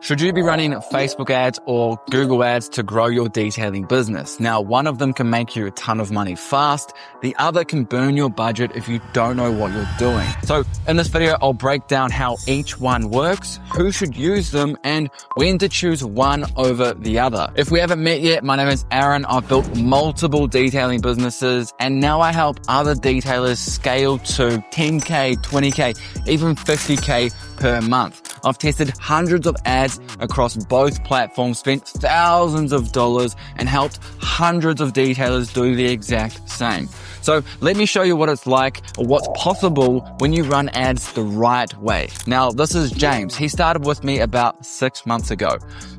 Should you be running Facebook ads or Google ads to grow your detailing business? Now, one of them can make you a ton of money fast. The other can burn your budget if you don't know what you're doing. So in this video, I'll break down how each one works, who should use them, and when to choose one over the other. If we haven't met yet, my name is Aaron. I've built multiple detailing businesses, and now I help other detailers scale to 10K, 20K, even 50K per month. I've tested hundreds of ads across both platforms, spent thousands of dollars, and helped hundreds of detailers do the exact same. So let me show you what it's like, or what's possible when you run ads the right way. Now, this is James. He started with me about 6 months ago.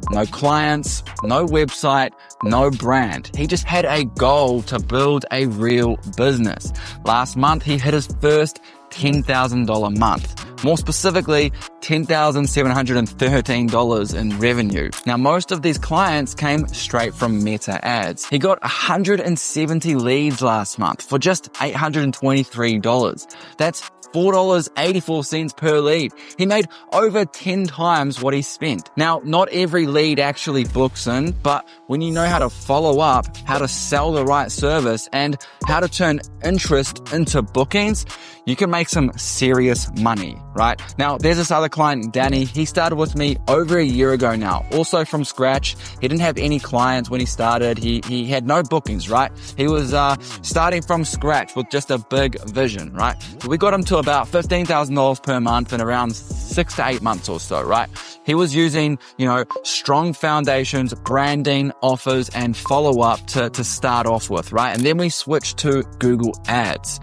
No clients, no website, no brand. He just had a goal to build a real business. Last month, he hit his first $10,000 month. More specifically, $10,713 in revenue. Now, most of these clients came straight from Meta ads. He got 170 leads last month for just $823. That's $4.84 per lead. He made over 10 times what he spent. Now, not every lead actually books in, but when you know how to follow up, how to sell the right service, and how to turn interest into bookings, you can make some serious money, right? Now, there's this other client, Danny. He started with me over a year ago now, also from scratch. He didn't have any clients when he started. He had no bookings, right? He was starting from scratch with just a big vision, right? So we got him to about $15,000 per month in around 6 to 8 months or so, right? He was using, strong foundations, branding, offers, and follow-up to start off with, right? And then we switched to Google Ads.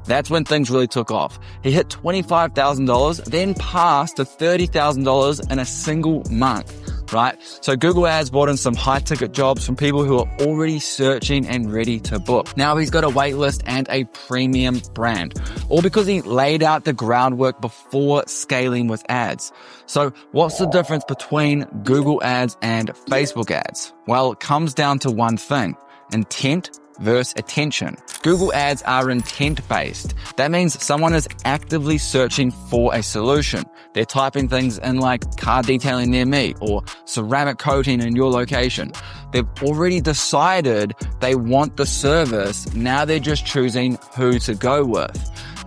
That's when things really took off. He hit $25,000, then passed to $30,000 in a single month, right? So Google Ads brought in some high-ticket jobs from people who are already searching and ready to book. Now he's got a wait list and a premium brand, all because he laid out the groundwork before scaling with ads. So what's the difference between Google Ads and Facebook ads? Well, it comes down to one thing: intent versus attention. Google ads are intent-based. That means someone is actively searching for a solution. They're typing things in like car detailing near me or ceramic coating in your location. They've already decided they want the service. Now they're just choosing who to go with.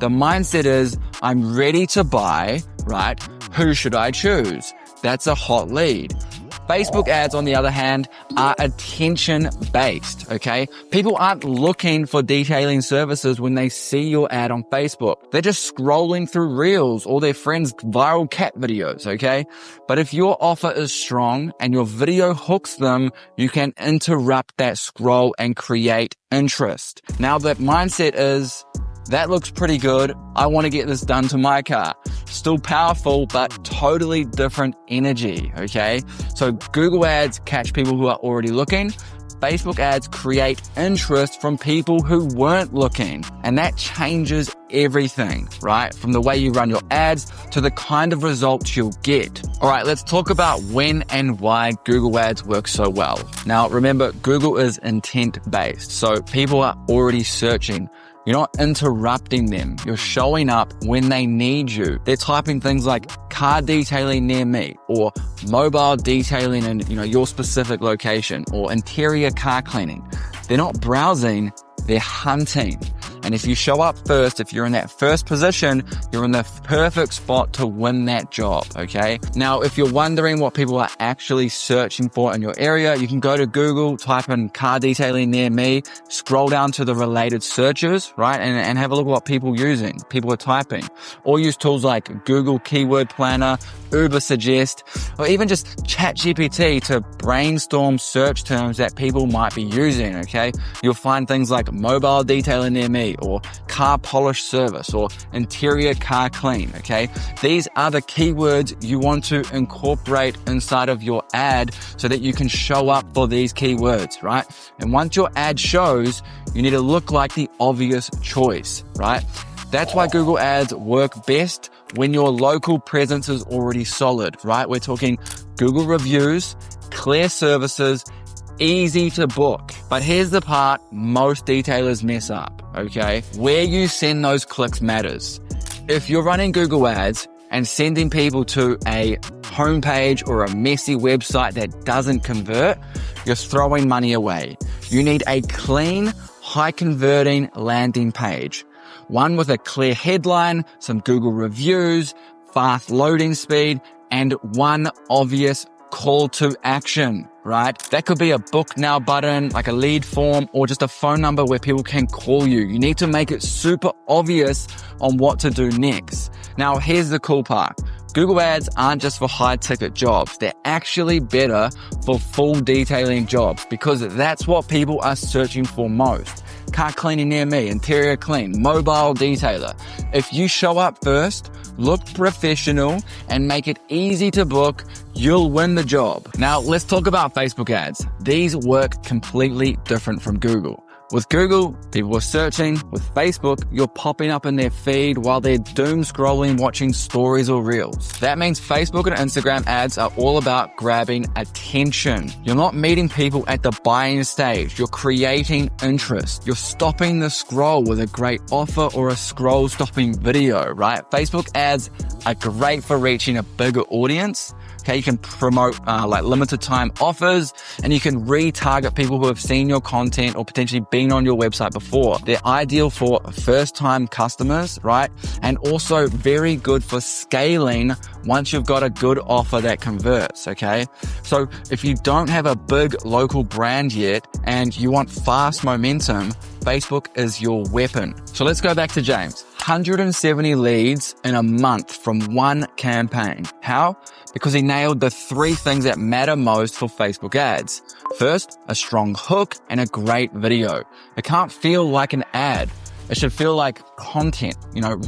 The mindset is, I'm ready to buy, right? Who should I choose? That's a hot lead. Facebook ads, on the other hand, are attention-based, okay? People aren't looking for detailing services when they see your ad on Facebook. They're just scrolling through Reels or their friends' viral cat videos, okay? But if your offer is strong and your video hooks them, you can interrupt that scroll and create interest. Now, that mindset is, that looks pretty good. I want to get this done to my car. Still powerful, but totally different energy, okay? So Google ads catch people who are already looking. Facebook ads create interest from people who weren't looking. And that changes everything, right? From the way you run your ads to the kind of results you'll get. All right, let's talk about when and why Google ads work so well. Now, remember, Google is intent-based. So people are already searching. You're not interrupting them. You're showing up when they need you. They're typing things like car detailing near me, or mobile detailing in your specific location, or interior car cleaning. They're not browsing, they're hunting. And if you show up first, if you're in that first position, you're in the perfect spot to win that job, okay? Now, if you're wondering what people are actually searching for in your area, you can go to Google, type in car detailing near me, scroll down to the related searches, right? And have a look at what people are typing. Or use tools like Google Keyword Planner, Uber Suggest, or even just ChatGPT to brainstorm search terms that people might be using, okay? You'll find things like mobile detailing near me, or car polish service, or interior car clean, okay? These are the keywords you want to incorporate inside of your ad so that you can show up for these keywords, right? And once your ad shows, you need to look like the obvious choice, right? That's why Google ads work best when your local presence is already solid, right? We're talking Google reviews, clear services, easy to book. But here's the part most detailers mess up, okay? Where you send those clicks matters. If you're running Google ads and sending people to a homepage or a messy website that doesn't convert, you're throwing money away. You need a clean, high converting landing page. One with a clear headline, some Google reviews, fast loading speed, and one obvious call to action, right? That could be a book now button, like a lead form, or just a phone number where people can call you. You need to make it super obvious on what to do next. Now, here's the cool part. Google Ads aren't just for high ticket jobs. They're actually better for full detailing jobs because that's what people are searching for most. Car cleaning near me, interior clean, mobile detailer. If you show up first, look professional, and make it easy to book, you'll win the job. Now, let's talk about Facebook ads. These work completely different from Google. With Google, people are searching. With Facebook, you're popping up in their feed while they're doom scrolling, watching stories or reels. That means Facebook and Instagram ads are all about grabbing attention. You're not meeting people at the buying stage. You're creating interest. You're stopping the scroll with a great offer or a scroll stopping video, right? Facebook ads are great for reaching a bigger audience. Okay, you can promote like limited time offers, and you can retarget people who have seen your content or potentially been on your website before. They're ideal for first time customers, right? And also very good for scaling once you've got a good offer that converts, okay? So if you don't have a big local brand yet and you want fast momentum, Facebook is your weapon. So let's go back to James. 170 leads in a month from one campaign. How? Because he nailed the 3 things that matter most for Facebook ads. First, a strong hook and a great video. It can't feel like an ad. It should feel like content,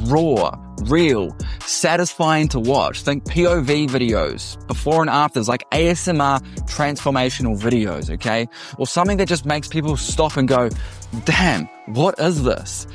raw, real, satisfying to watch. Think POV videos, before and afters, like ASMR transformational videos, okay? Or something that just makes people stop and go, damn, what is this?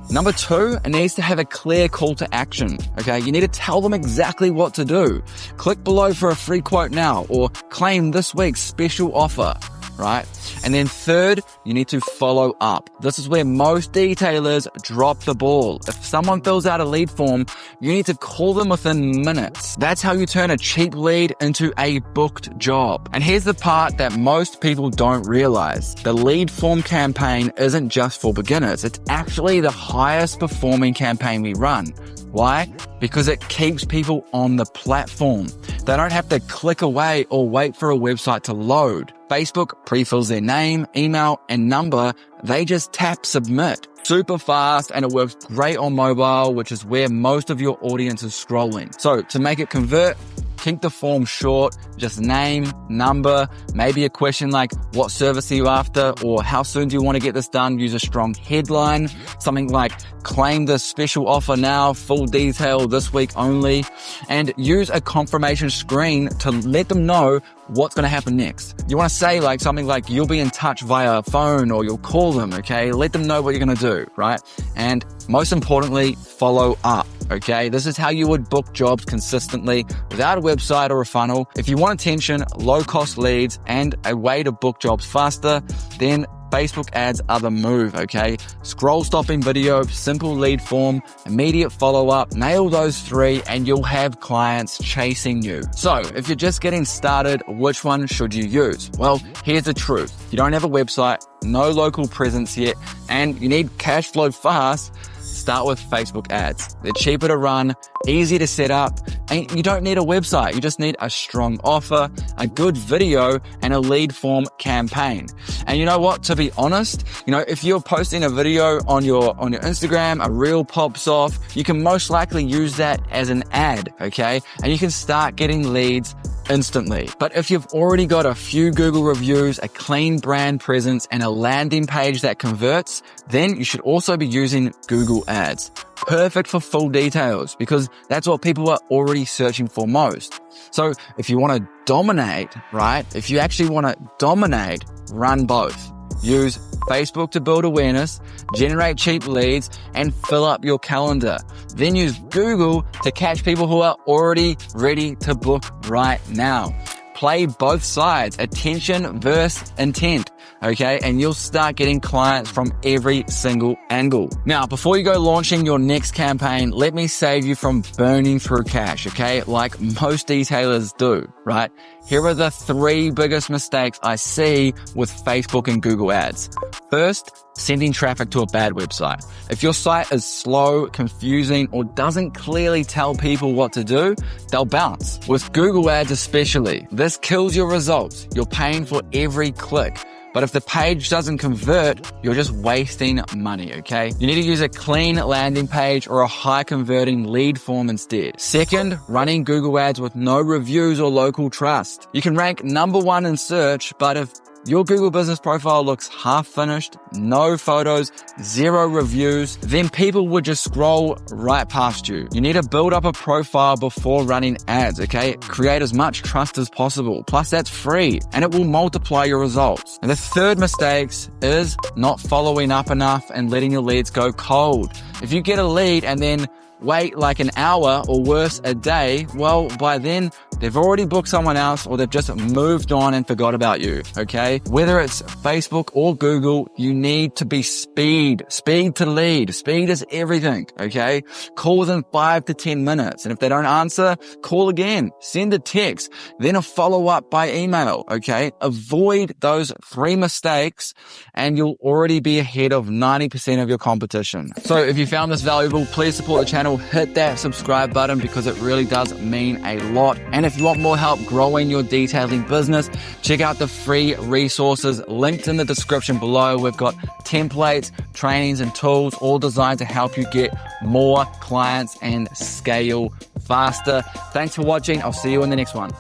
Number 2, it needs to have a clear call to action, okay? You need to tell them exactly what to do. Click below for a free quote now, or claim this week's special offer, right? And then 3rd, you need to follow up. This is where most detailers drop the ball. If someone fills out a lead form, you need to call them within minutes. That's how you turn a cheap lead into a booked job. And here's the part that most people don't realize. The lead form campaign isn't just for beginners. It's actually the highest performing campaign we run. Why? Because it keeps people on the platform. They don't have to click away or wait for a website to load. Facebook pre-fills their name, email, and number. They just tap submit. Super fast, and it works great on mobile, which is where most of your audience is scrolling. So to make it convert, keep the form short, just name, number, maybe a question like, what service are you after? Or how soon do you want to get this done? Use a strong headline, something like, claim this special offer now, full detail this week only, and use a confirmation screen to let them know what's going to happen next. You want to say like something like, you'll be in touch via phone, or you'll call them, okay? Let them know what you're going to do, right? And most importantly, follow up. Okay, this is how you would book jobs consistently without a website or a funnel. If you want attention, low-cost leads, and a way to book jobs faster, then Facebook ads are the move, okay? Scroll stopping video, simple lead form, immediate follow-up, nail those 3 and you'll have clients chasing you. So if you're just getting started, which one should you use? Well, here's the truth. You don't have a website, no local presence yet, and you need cash flow fast. Start with Facebook ads. They're cheaper to run, easy to set up, and you don't need a website. You just need a strong offer, a good video, and a lead form campaign. And you know what? To be honest, if you're posting a video on your Instagram, a reel pops off, you can most likely use that as an ad, okay? And you can start getting leads instantly. But if you've already got a few Google reviews, a clean brand presence, and a landing page that converts, then you should also be using Google Ads. Perfect for full details, because that's what people are already searching for most. So if you want to dominate, right? If you actually want to dominate, run both. Use Facebook to build awareness, generate cheap leads, and fill up your calendar. Then use Google to catch people who are already ready to book right now. Play both sides, attention versus intent. okay? And you'll start getting clients from every single angle. Now, before you go launching your next campaign, let me save you from burning through cash, okay? Like most retailers do, right? Here are the 3 biggest mistakes I see with Facebook and Google ads. First, sending traffic to a bad website. If your site is slow, confusing, or doesn't clearly tell people what to do, they'll bounce. With Google ads especially, this kills your results. You're paying for every click. But if the page doesn't convert, you're just wasting money, okay? You need to use a clean landing page or a high converting lead form instead. Second, running Google ads with no reviews or local trust. You can rank number 1 in search, but if your Google business profile looks half finished, no photos, 0 reviews, then people would just scroll right past you. You need to build up a profile before running ads, okay? Create as much trust as possible. Plus that's free and it will multiply your results. And the third mistake is not following up enough and letting your leads go cold. If you get a lead and then wait like an hour or worse, a day, well, by then they've already booked someone else or they've just moved on and forgot about you, okay? Whether it's Facebook or Google, you need to be speed to lead. Speed is everything, okay? Call within 5 to 10 minutes. And if they don't answer, call again, send a text, then a follow-up by email, okay? Avoid those 3 mistakes and you'll already be ahead of 90% of your competition. So if you found this valuable, please support the channel. Hit that subscribe button because it really does mean a lot. And if you want more help growing your detailing business, check out the free resources linked in the description below. We've got templates, trainings, and tools all designed to help you get more clients and scale faster. Thanks for watching. I'll see you in the next one.